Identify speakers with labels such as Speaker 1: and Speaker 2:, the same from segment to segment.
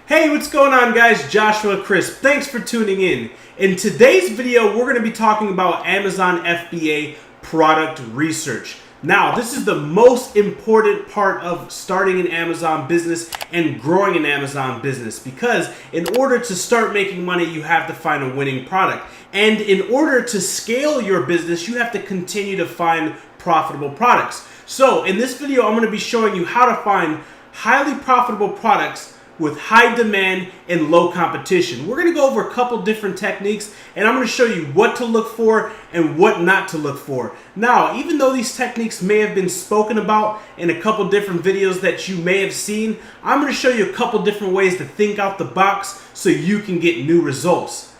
Speaker 1: Hey, what's going on, guys? Joshua Crisp. Thanks for tuning in. In today's video, we're going to be talking about Amazon FBA product research. Now, this is the most important part of starting an Amazon business and growing an Amazon business, because in order to start making money, you have to find a winning product. And in order to scale your business, you have to continue to find profitable products. So in this video, I'm going to be showing you how to find highly profitable products with high demand and low competition. We're going to go over a couple different techniques, and I'm going to show you what to look for and what not to look for. Now, even though these techniques may have been spoken about in a couple different videos that you may have seen, I'm going to show you a couple different ways to think out the box so you can get new results.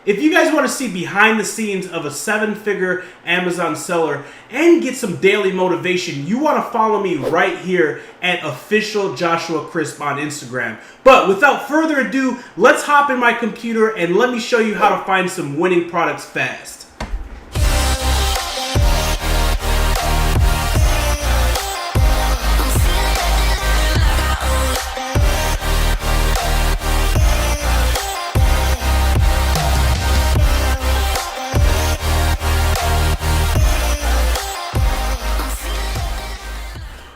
Speaker 1: If you guys want to see behind the scenes of a 7-figure Amazon seller and get some daily motivation, you want to follow me right here at Official Joshua Crisp on Instagram. But without further ado, let's hop in my computer and let me show you how to find some winning products fast.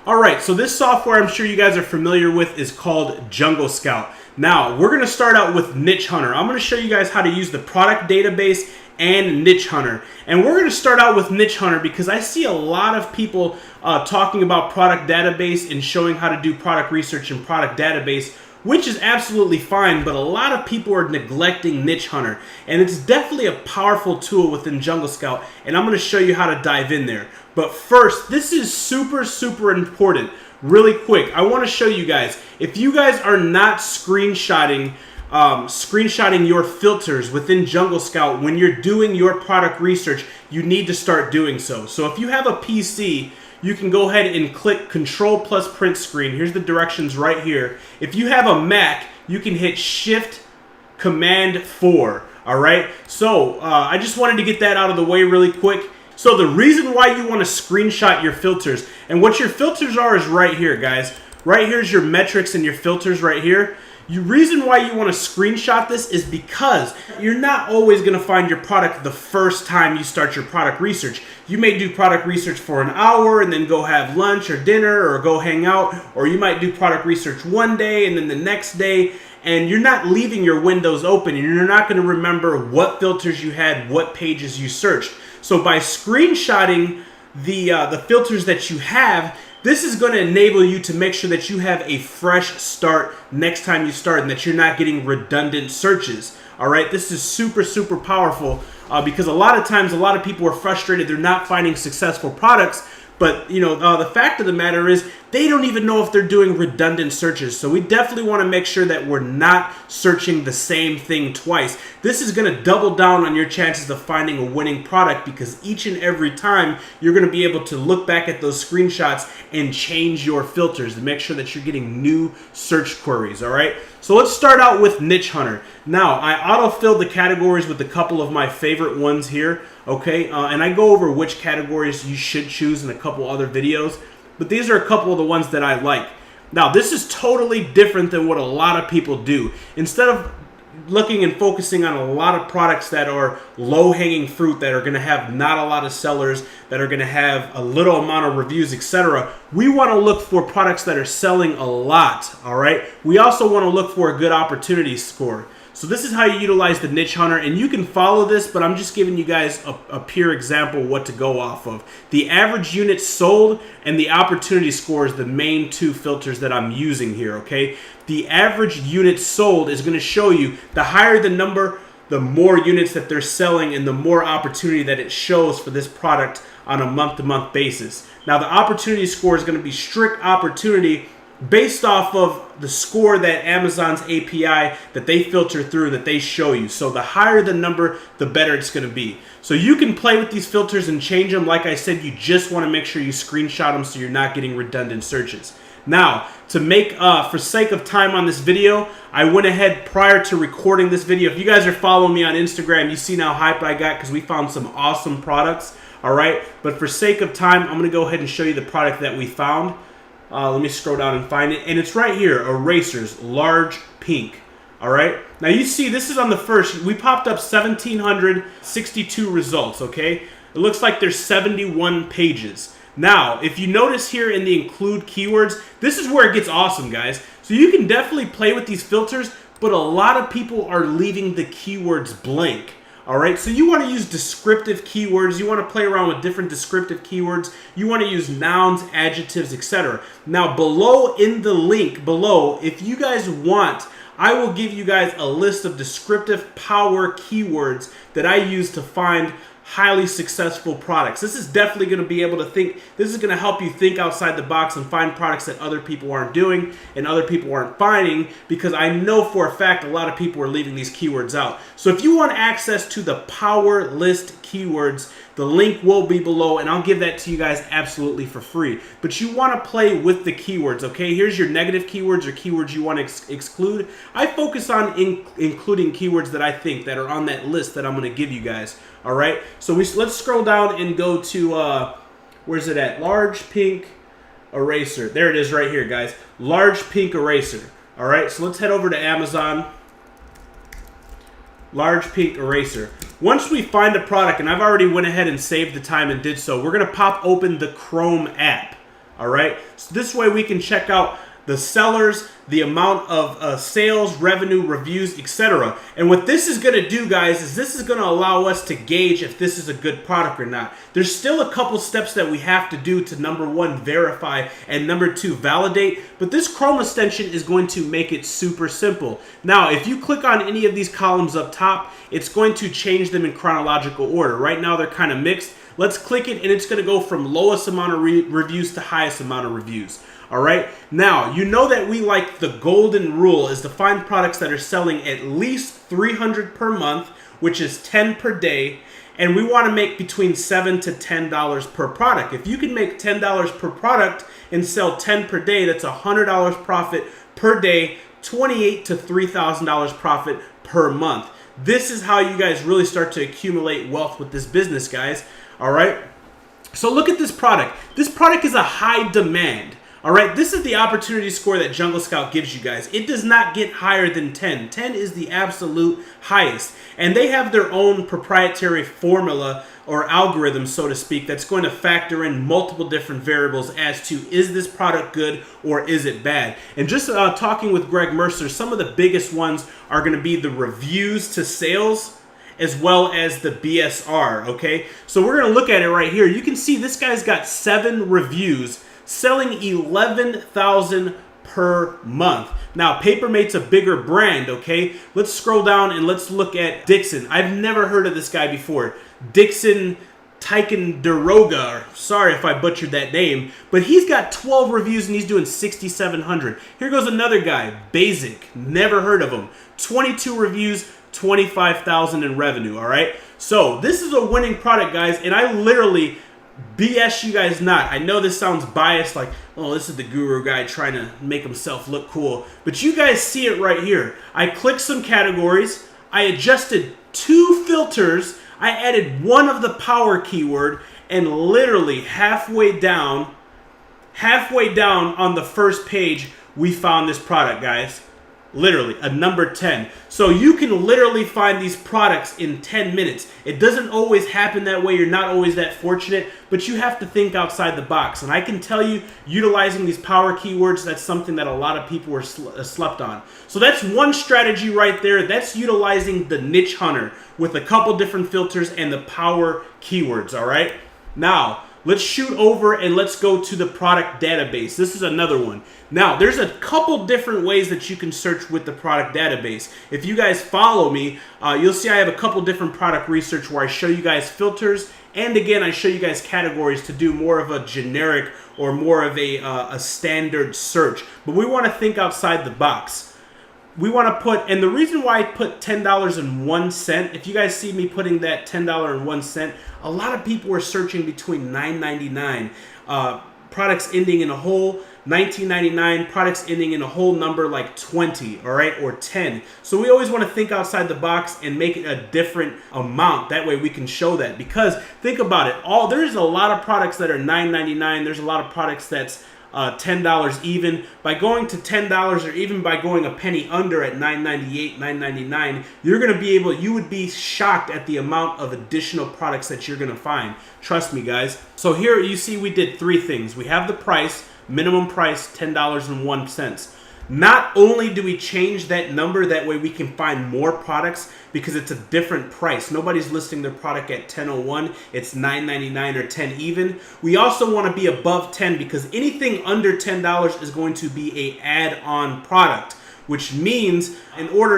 Speaker 1: Alright, so this software I'm sure you guys are familiar with is called Jungle Scout. Now, we're going to start out with Niche Hunter. I'm going to show you guys how to use the product database and Niche Hunter. And we're going to start out with Niche Hunter because I see a lot of people talking about product database and showing how to do product research in product database, which is absolutely fine, but a lot of people are neglecting Niche Hunter. And it's definitely a powerful tool within Jungle Scout, and I'm going to show you how to dive in there. But first, this is super important. Really quick, I want to show you guys, if you guys are not screenshotting your filters within Jungle Scout when you're doing your product research, you need to start doing so. So if you have a PC, you can go ahead and click Control plus print screen. Here's the directions right here. If you have a Mac, you can hit Shift Command 4. All right. So I just wanted to get that out of the way really quick. So the reason why you want to screenshot your filters, and what your filters are is right here, guys. Right here's your metrics and your filters right here. The reason why you want to screenshot this is because you're not always going to find your product the first time you start your product research. You may do product research for an hour and then go have lunch or dinner or go hang out, or you might do product research one day and then the next day, and you're not leaving your windows open and you're not going to remember what filters you had, what pages you searched. So by screenshotting the filters that you have, this is going to enable you to make sure that you have a fresh start next time you start and that you're not getting redundant searches. All right, this is super powerful because a lot of times a lot of people are frustrated they're not finding successful products. But you know, the fact of the matter is they don't even know if they're doing redundant searches. So we definitely want to make sure that we're not searching the same thing twice. This is going to double down on your chances of finding a winning product, because each and every time you're going to be able to look back at those screenshots and change your filters to make sure that you're getting new search queries. All right. So let's start out with Niche Hunter. Now, I auto-filled the categories with a couple of my favorite ones here, okay? And I go over which categories you should choose in a couple other videos, but these are a couple of the ones that I like. Now, this is totally different than what a lot of people do. Instead of looking and focusing on a lot of products that are low-hanging fruit, that are going to have not a lot of sellers, that are going to have a little amount of reviews, etc., we want to look for products that are selling a lot. All right. We also want to look for a good opportunity score. So this is how you utilize the Niche Hunter, and you can follow this, but I'm just giving you guys a pure example what to go off of. The average units sold and the opportunity score is the main two filters that I'm using here, okay? The average units sold is going to show you the higher the number, the more units that they're selling and the more opportunity that it shows for this product on a month-to-month basis. Now, the opportunity score is going to be strict opportunity based off of the score that Amazon's API that they filter through, that they show you. So the higher the number, the better it's going to be. So you can play with these filters and change them. Like I said, you just want to make sure you screenshot them so you're not getting redundant searches. Now, to make, for sake of time on this video, I went ahead prior to recording this video. If you guys are following me on Instagram, you see how hyped I got because we found some awesome products. All right. But for sake of time, I'm going to go ahead and show you the product that we found. Let me scroll down and find it. And it's right here, erasers, large pink. All right. Now you see this is on the first. We popped up 1,762 results, okay? It looks like there's 71 pages. Now, if you notice here in the include keywords, this is where it gets awesome, guys. So you can definitely play with these filters, but a lot of people are leaving the keywords blank. All right, so you want to use descriptive keywords. You want to play around with different descriptive keywords. You want to use nouns, adjectives, etc. Now, below in the link below, if you guys want, I will give you guys a list of descriptive power keywords that I use to find highly successful products. This is definitely going to be able to think, this is going to help you think outside the box and find products that other people aren't doing and other people aren't finding, because I know for a fact a lot of people are leaving these keywords out. So if you want access to the power list keywords, the link will be below and I'll give that to you guys absolutely for free. But you want to play with the keywords, okay? Here's your negative keywords or keywords you want to exclude. I focus on including keywords that I think that are on that list that I'm going to give you guys. All right, so let's scroll down and go to, where's it at? Large pink eraser. There it is right here, guys. Large pink eraser. All right, so let's head over to Amazon. Large pink eraser. Once we find a product, and I've already went ahead and saved the time and did so, we're going to pop open the Chrome app. All right, so this way we can check out the sellers, the amount of sales, revenue, reviews, etc. And what this is going to do, guys, is this is going to allow us to gauge if this is a good product or not. There's still a couple steps that we have to do to, number one, verify, and number two, validate. But this Chrome extension is going to make it super simple. Now, if you click on any of these columns up top, it's going to change them in chronological order. Right now, they're kind of mixed. Let's click it, and it's going to go from lowest amount of reviews to highest amount of reviews. All right. Now, you know that we like the golden rule is to find products that are selling at least 300 per month, which is 10 per day. And we want to make between $7 to $10 per product. If you can make $10 per product and sell 10 per day, that's $100 profit per day, $28,000 to $3,000 profit per month. This is how you guys really start to accumulate wealth with this business, guys. All right. So look at this product. This product is a high demand. All right, this is the opportunity score that Jungle Scout gives you guys. It does not get higher than 10. 10 is the absolute highest. And they have their own proprietary formula or algorithm, so to speak, that's going to factor in multiple different variables as to is this product good or is it bad. And just talking with Greg Mercer, some of the biggest ones are going to be the reviews to sales, as well as the BSR, okay? So we're going to look at it right here. You can see this guy's got 7 reviews, selling $11,000 per month. Now, Papermate's a bigger brand, okay? Let's scroll down and let's look at Dixon. I've never heard of this guy before. Dixon Ticonderoga. Sorry if I butchered that name, but he's got 12 reviews and he's doing 6,700. Here goes another guy, Basic. Never heard of him. 22 reviews, 25,000 in revenue, all right? So this is a winning product, guys, and I literally BS you guys not. I know this sounds biased, like, oh, this is the guru guy trying to make himself look cool. But you guys see it right here. I clicked some categories. I adjusted 2 filters. I added 1 of the power keyword, and literally halfway down on the first page, we found this product, guys. Literally, a number 10. So you can literally find these products in 10 minutes. It doesn't always happen that way. You're not always that fortunate, but you have to think outside the box. And I can tell you, utilizing these power keywords, that's something that a lot of people are slept on. So that's one strategy right there. That's utilizing the niche hunter with a couple different filters and the power keywords, all right? Now, let's shoot over and let's go to the product database. This is another one. Now, there's a couple different ways that you can search with the product database. If you guys follow me, you'll see I have a couple different product research where I show you guys filters, and again, I show you guys categories to do more of a generic or more of a standard search. But we want to think outside the box. We want to put, and the reason why I put $10.01, if you guys see me putting that $10.01, a lot of people are searching between $9.99, products ending in a whole, $19.99, products ending in a whole number like 20, all right, or 10. So we always want to think outside the box and make it a different amount. That way we can show that, because think about it, there's a lot of products that are $9.99. There's a lot of products that's $10 even. By going to $10 or even by going a penny under at $9.98, $9.99, you're going to be able, you would be shocked at the amount of additional products that you're going to find. Trust me, guys. So here you see we did three things. We have the price, minimum price, $10.01. Not only do we change that number, that way we can find more products because it's a different price. Nobody's listing their product at $10.01. It's $9.99 or $10 even. We also want to be above $10 because anything under $10 is going to be a add-on product, which means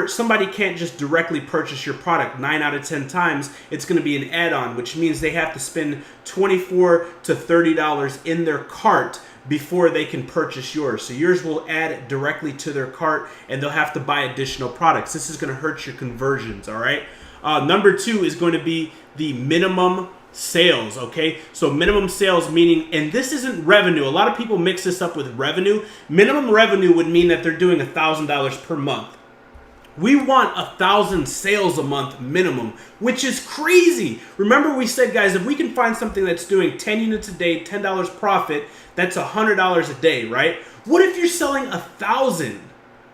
Speaker 1: somebody can't just directly purchase your product. 9 out of 10 times, it's going to be an add-on, which means they have to spend $24 to $30 in their cart before they can purchase yours. So yours will add directly to their cart and they'll have to buy additional products. This is going to hurt your conversions, all right? Number 2 is going to be the minimum sales, okay? So minimum sales meaning, and this isn't revenue. A lot of people mix this up with revenue. Minimum revenue would mean that they're doing $1,000 per month. We want 1,000 sales a month minimum, which is crazy. Remember we said, guys, if we can find something that's doing 10 units a day, $10 profit, that's $100 a day, right? What if you're selling 1,000?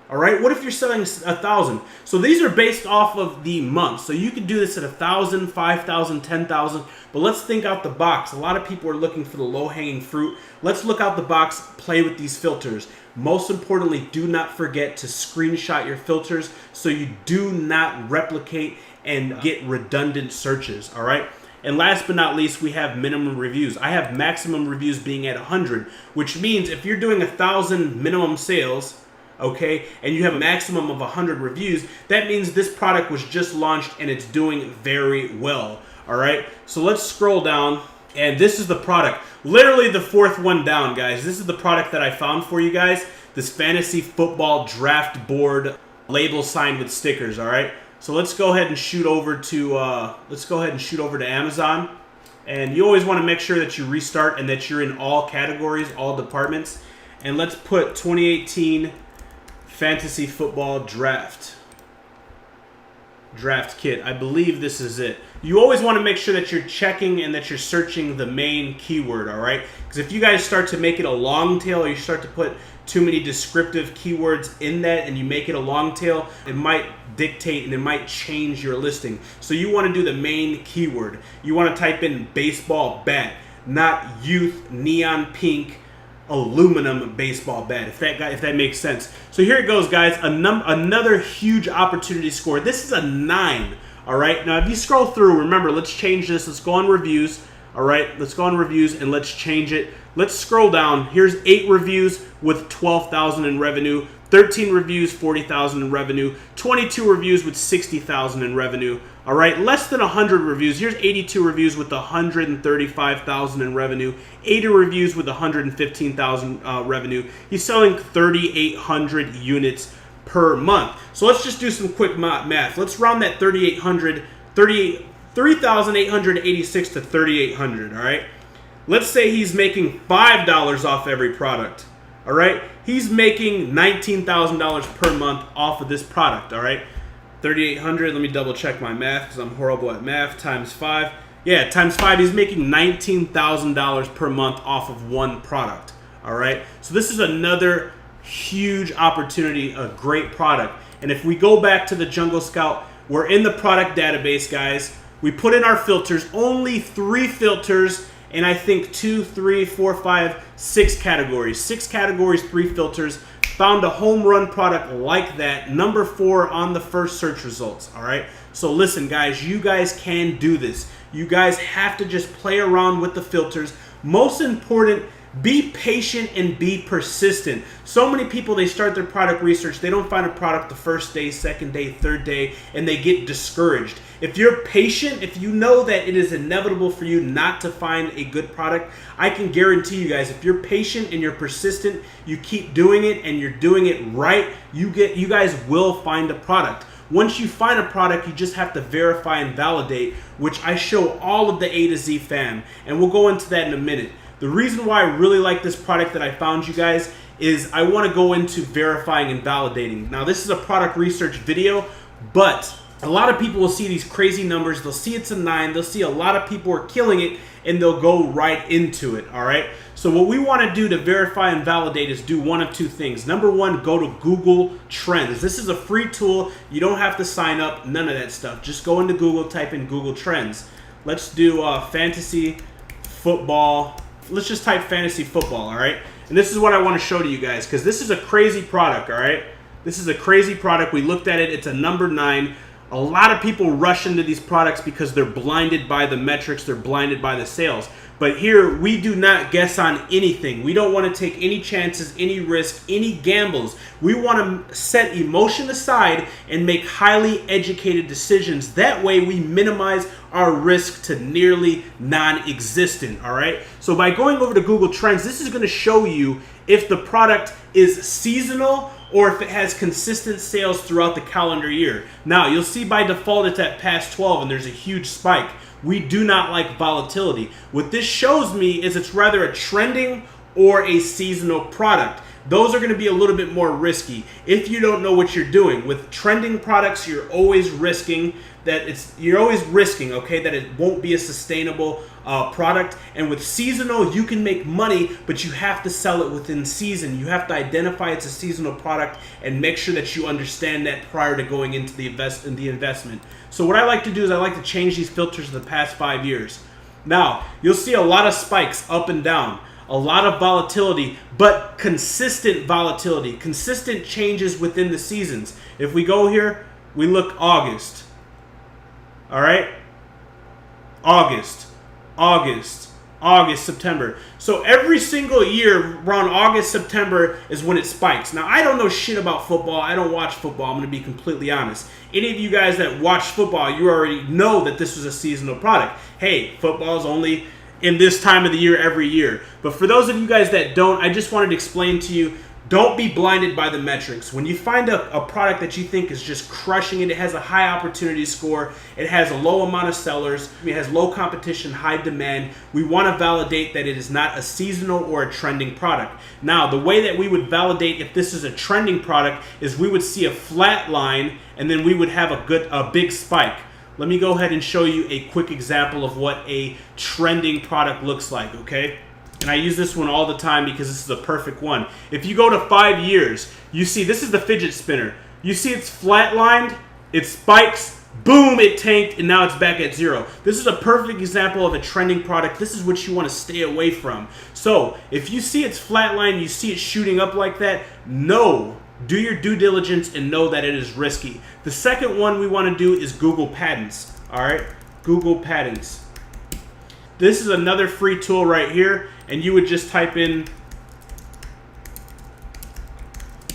Speaker 1: All right, what if you're selling 1,000? So these are based off of the month. So you could do this at 1,000, 5,000, 10,000. But let's think out the box. A lot of people are looking for the low-hanging fruit. Let's look out the box, play with these filters. Most importantly, do not forget to screenshot your filters so you do not replicate and get redundant searches, all right? And last but not least, we have minimum reviews. I have maximum reviews being at 100, which means if you're doing 1,000 minimum sales, okay, and you have a maximum of 100 reviews, that means this product was just launched and it's doing very well, all right? So let's scroll down, and this is the product. Literally the fourth one down, guys. This is the product that I found for you guys, this fantasy football draft board label signed with stickers, all right? So let's go ahead and shoot over to Amazon. And you always want to make sure that you restart and that you're in all categories, all departments. And let's put 2018 fantasy football draft kit. I believe this is it. You always want to make sure that you're checking and that you're searching the main keyword, all right? Because if you guys start to make it a long tail or you start to put too many descriptive keywords in that and you make it a long tail, it might dictate and it might change your listing. So you want to do the main keyword. You want to type in baseball bat, not youth neon pink aluminum baseball bat, if that makes sense. So here it goes, guys. Another huge opportunity score. This is a 9. All right. Now, if you scroll through, remember, let's change this. Let's go on reviews. All right. Let's go on reviews and let's change it. Let's scroll down. Here's 8 reviews with 12,000 in revenue. 13 reviews, 40,000 in revenue. 22 reviews with 60,000 in revenue. All right, less than 100 reviews. Here's 82 reviews with 135,000 in revenue. 80 reviews with 115,000 revenue. He's selling 3,800 units per month. So let's just do some quick math. Let's round that 3,886 to 3,800. All right. Let's say he's making $5 off every product. All right. He's making $19,000 per month off of this product. All right. 3,800. Let me double check my math because I'm horrible at math. Times 5. Yeah, times 5. He's making $19,000 per month off of one product. All right. So this is another huge opportunity, a great product. And if we go back to the Jungle Scout, we're in the product database, guys. We put in our filters, only 3 filters, and I think 2, 3, 4, 5, 6 categories. 6 categories, 3 filters. Found a home run product like that, number 4 on the first search results, all right? So listen, guys, you guys can do this. You guys have to just play around with the filters. Most important, be patient and be persistent. So many people, they start their product research, they don't find a product the first day, second day, third day, and they get discouraged. If you're patient, if you know that it is inevitable for you not to find a good product, I can guarantee you guys, if you're patient and you're persistent, you keep doing it and you're doing it right, you guys will find a product. Once you find a product, you just have to verify and validate, which I show all of the A to Z fam, and we'll go into that in a minute. The reason why I really like this product that I found, you guys, is I want to go into verifying and validating. Now, this is a product research video, but A lot of people will see these crazy numbers. They'll see it's a 9. They'll see a lot of people are killing it, and they'll go right into it, all right? So what we want to do to verify and validate is do one of two things. Number one, go to Google Trends. This is a free tool. You don't have to sign up, none of that stuff. Just go into Google, type in Google Trends. Let's do fantasy football. Let's just type fantasy football, all right? And this is what I want to show to you guys, because this is a crazy product, all right? This is a crazy product. We looked at it. It's a number 9. A lot of people rush into these products because they're blinded by the metrics. They're blinded by the sales. But here, we do not guess on anything. We don't want to take any chances, any risk, any gambles. We want to set emotion aside and make highly educated decisions. That way, we minimize our risk to nearly non-existent, all right? So by going over to Google Trends, this is going to show you if the product is seasonal or if it has consistent sales throughout the calendar year. Now, you'll see by default it's at past 12 and there's a huge spike. We do not like volatility. What this shows me is it's rather a trending or a seasonal product. Those are going to be a little bit more risky if you don't know what you're doing. With trending products, you're always risking that that it won't be a sustainable product. And with seasonal, you can make money, but you have to sell it within season. You have to identify it's a seasonal product and make sure that you understand that prior to going into the investment. So what I like to do is I like to change these filters to the past 5 years. Now, you'll see a lot of spikes up and down. A lot of volatility, but consistent volatility, consistent changes within the seasons. If we go here, we look August. All right? August, September. So every single year around August, September is when it spikes. Now, I don't know shit about football. I don't watch football. I'm going to be completely honest. Any of you guys that watch football, you already know that this was a seasonal product. Hey, football is only in this time of the year every year. But for those of you guys that don't, I just wanted to explain to you, don't be blinded by the metrics. When you find a product that you think is just crushing it, it has a high opportunity score, it has a low amount of sellers, it has low competition, high demand, we want to validate that it is not a seasonal or a trending product. Now, the way that we would validate if this is a trending product is we would see a flat line and then we would have a big spike. Let me go ahead and show you a quick example of what a trending product looks like, okay? And I use this one all the time because this is a perfect one. If you go to 5 years, you see this is the fidget spinner. You see it's flatlined, it spikes, boom, it tanked, and now it's back at 0. This is a perfect example of a trending product. This is what you want to stay away from. So if you see it's flatlined, you see it shooting up like that, do your due diligence and know that it is risky. The second one we want to do is Google Patents. All right, Google Patents. This is another free tool right here, and you would just type in,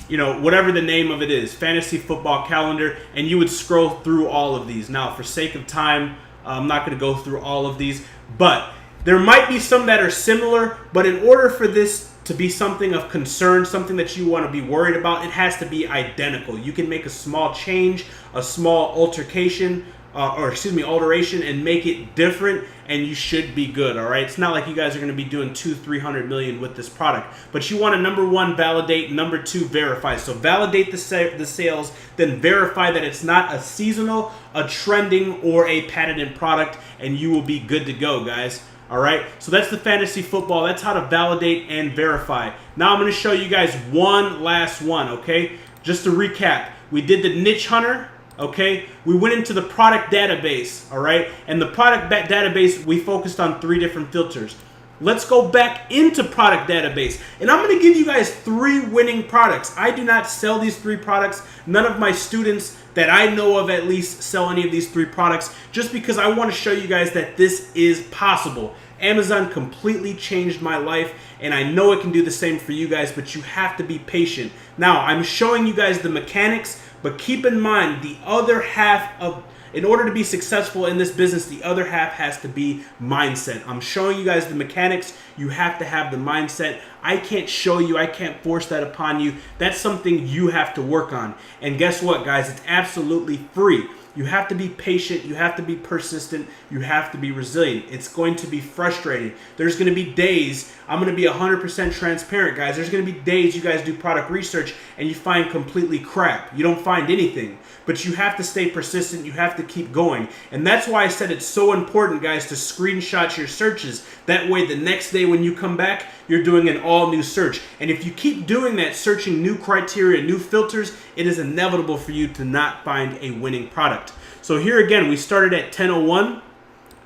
Speaker 1: whatever the name of it is, fantasy football calendar, and you would scroll through all of these. Now, for sake of time, I'm not going to go through all of these, but there might be some that are similar, but in order for this to be something of concern, something that you want to be worried about, it has to be identical. You can make a small change, a small alteration, and make it different, and you should be good, all right? It's not like you guys are going to be doing $200-300 million with this product, but you want to, number one, validate, number two, verify. So validate the sales, then verify that it's not a seasonal, a trending, or a patented product, and you will be good to go, guys. All right, so that's the fantasy football. That's how to validate and verify. Now I'm going to show you guys one last one, okay? Just to recap, we did the niche hunter, okay? We went into the product database, all right? And the product database, we focused on 3 different filters. Let's go back into product database. And I'm going to give you guys 3 winning products. I do not sell these 3 products. None of my students that I know of at least sell any of these 3 products, just because I want to show you guys that this is possible. Amazon completely changed my life, and I know it can do the same for you guys, but you have to be patient. Now, I'm showing you guys the mechanics, but keep in mind the other half of, in order to be successful in this business, the other half has to be mindset. I'm showing you guys the mechanics. You have to have the mindset. I can't show you. I can't force that upon you. That's something you have to work on. And guess what, guys? It's absolutely free. You have to be patient. You have to be persistent. You have to be resilient. It's going to be frustrating. There's going to be days, I'm going to be 100% transparent, guys. There's going to be days you guys do product research and you find completely crap. You don't find anything. But you have to stay persistent. You have to keep going. And that's why I said it's so important, guys, to screenshot your searches. That way the next day when you come back, you're doing an all-new search. And if you keep doing that, searching new criteria, new filters, it is inevitable for you to not find a winning product. So here again, we started at 1001.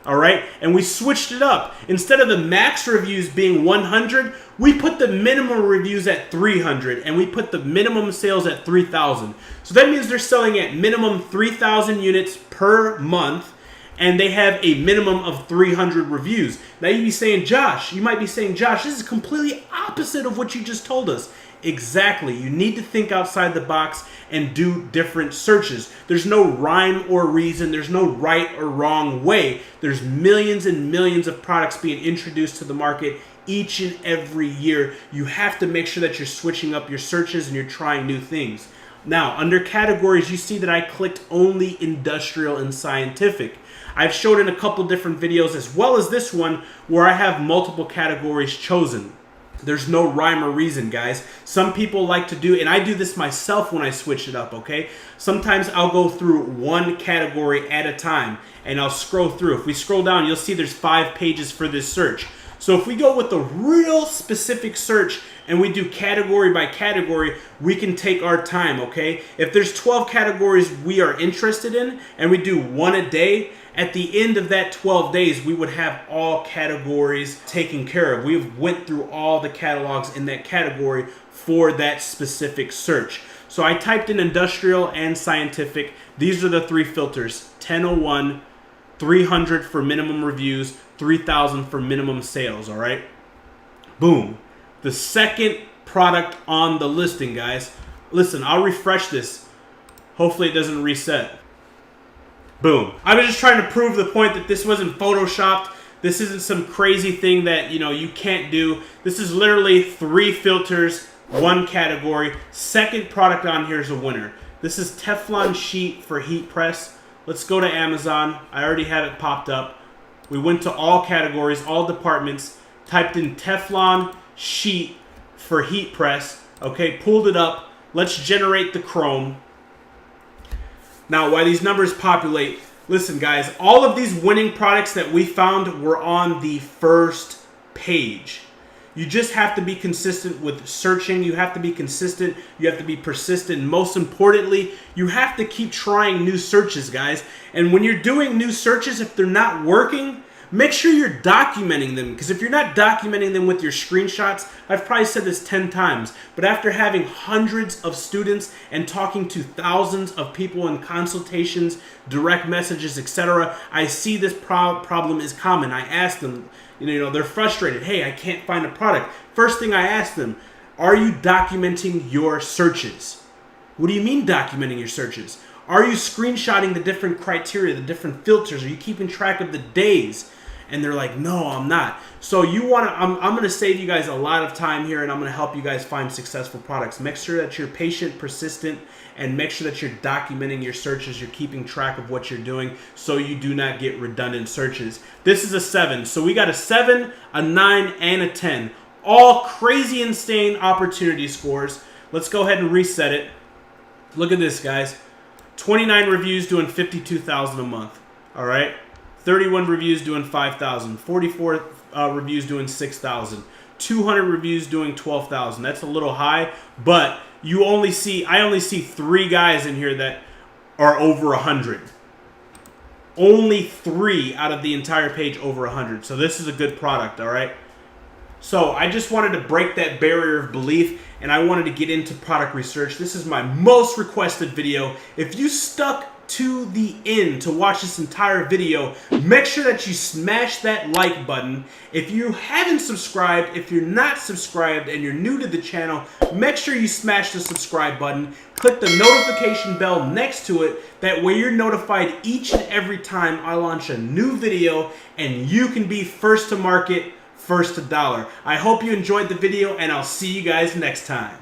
Speaker 1: All right, and we switched it up. Instead of the max reviews being 100, we put the minimum reviews at 300, and we put the minimum sales at 3,000. So that means they're selling at minimum 3,000 units per month, and they have a minimum of 300 reviews. Now you might be saying, Josh, this is completely opposite of what you just told us. Exactly. You need to think outside the box and do different searches. There's no rhyme or reason. There's no right or wrong way. There's millions and millions of products being introduced to the market each and every year. You have to make sure that you're switching up your searches and you're trying new things. Now, under categories, you see that I clicked only industrial and scientific. I've showed in a couple different videos as well as this one where I have multiple categories chosen. There's no rhyme or reason, guys. Some people like to do, and I do this myself when I switch it up, okay? Sometimes I'll go through one category at a time, and I'll scroll through. If we scroll down, you'll see there's 5 pages for this search. So if we go with a real specific search and we do category by category, we can take our time, okay? If there's 12 categories we are interested in and we do one a day, at the end of that 12 days, we would have all categories taken care of. We've went through all the catalogs in that category for that specific search. So I typed in industrial and scientific. These are the 3 filters: 1001, 300 for minimum reviews, 3,000 for minimum sales, all right? Boom. The second product on the listing, guys. Listen, I'll refresh this. Hopefully it doesn't reset. Boom. I was just trying to prove the point that this wasn't photoshopped. This isn't some crazy thing that, you can't do. This is literally 3 filters, 1 category. Second product on here is a winner. This is Teflon sheet for heat press. Let's go to Amazon. I already have it popped up. We went to all categories, all departments, typed in Teflon sheet for heat press. Okay, pulled it up. Let's generate the Chrome. Now, while these numbers populate, listen, guys, all of these winning products that we found were on the first page. You just have to be consistent with searching. You have to be consistent. You have to be persistent. Most importantly, you have to keep trying new searches, guys. And when you're doing new searches, if they're not working, make sure you're documenting them, because if you're not documenting them with your screenshots, I've probably said this 10 times, but after having hundreds of students and talking to thousands of people in consultations, direct messages, etc., I see this problem is common. I ask them, they're frustrated. Hey, I can't find a product. First thing I ask them, are you documenting your searches? What do you mean documenting your searches? Are you screenshotting the different criteria, the different filters? Are you keeping track of the days? And they're like, no, I'm not. So I'm going to save you guys a lot of time here, and I'm going to help you guys find successful products. Make sure that you're patient, persistent, and make sure that you're documenting your searches. You're keeping track of what you're doing so you do not get redundant searches. This is a 7. So we got a 7, a 9, and a 10. All crazy, insane opportunity scores. Let's go ahead and reset it. Look at this, guys. 29 reviews doing 52,000 a month. All right. 31 reviews doing 5,000. 44 reviews doing 6,000. 200 reviews doing 12,000. That's a little high, but I only see 3 guys in here that are over 100. Only 3 out of the entire page over 100. So this is a good product, all right? So I just wanted to break that barrier of belief, and I wanted to get into product research. This is my most requested video. If you stuck to the end to watch this entire video, make sure that you smash that like button. If you haven't subscribed, if you're not subscribed and you're new to the channel, make sure you smash the subscribe button. Click the notification bell next to it. That way you're notified each and every time I launch a new video, and you can be first to market, first to dollar. I hope you enjoyed the video, and I'll see you guys next time.